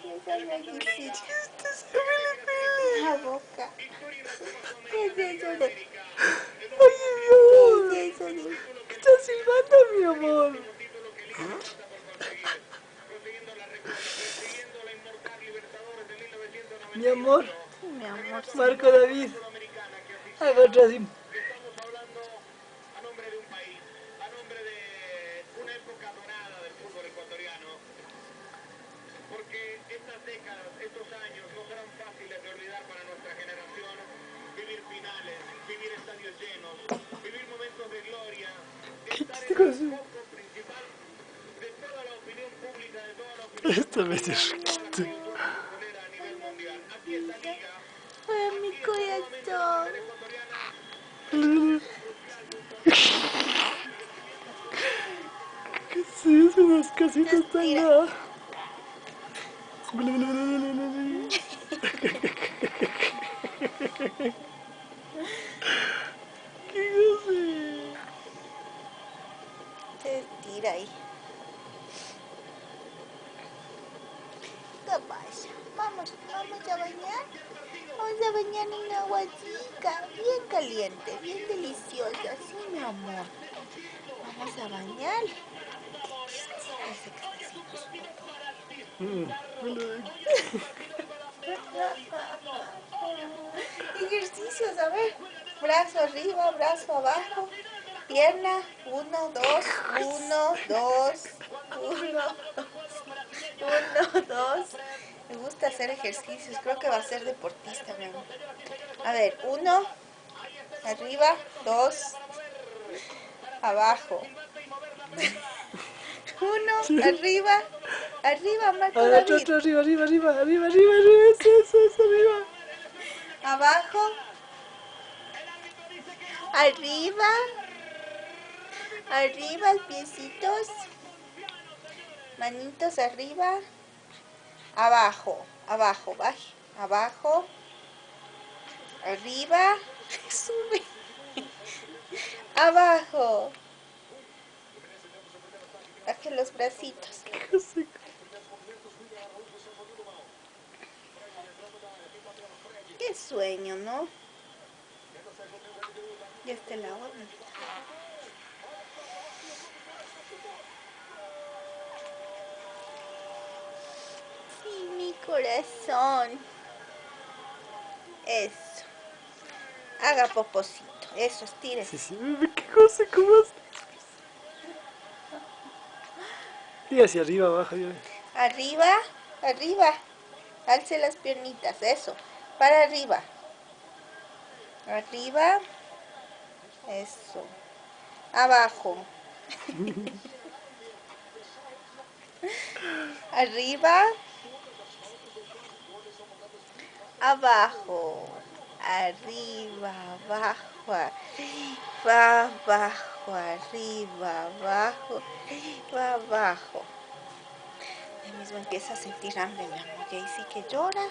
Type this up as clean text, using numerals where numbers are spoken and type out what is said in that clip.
esa nariz. Estás horrible. La boca. ¿Qué es eso de...? Ay, mi ¿Qué amor. es eso de...? Estás silbando, mi amor. Mi amor. Mi amor, sí. Marco David. Haga otra así. ¿Qué chiste con su... Esta vez es riquito. Ay, mi corazón. ¿Qué es eso? Unas casitas tan Respira. nada. ¿Qué hace? Se estira ahí. ¿Qué pasa? Vamos a bañar. Vamos a bañar en agua chica, bien caliente, bien deliciosa. Sí, mi amor. Vamos a bañar. Qué chiste. Ese que está haciendo su ejercicios, a ver. Brazo arriba, brazo abajo. Pierna, 1, 2, 1, 2, 1, 1, 2. Me gusta hacer ejercicios, creo que va a ser deportista, mi amor. A ver, 1, arriba, 2, abajo. 1, arriba, arriba, Marco Ahora otro, David. otro, arriba, arriba, arriba, arriba, arriba, arriba, eso, arriba. Abajo, arriba, arriba, piecitos, manitos arriba, abajo, abajo, baje, abajo, arriba, sube, abajo, baje los bracitos. Qué sueño, ¿no? Ya está el agua. Sí, mi corazón. Eso. Haga poposito. Eso, estírese. Sí, ¿qué cosa? ¿Cómo haces? Y hacia arriba, abajo. Arriba, arriba. Alce las piernitas. Eso. Para arriba. Arriba. Eso. Abajo. Arriba. Abajo. Arriba, abajo. Va abajo, arriba, abajo, va abajo. Ahí mismo empieza a sentir hambre, mi amor. Y ahí sí que llora.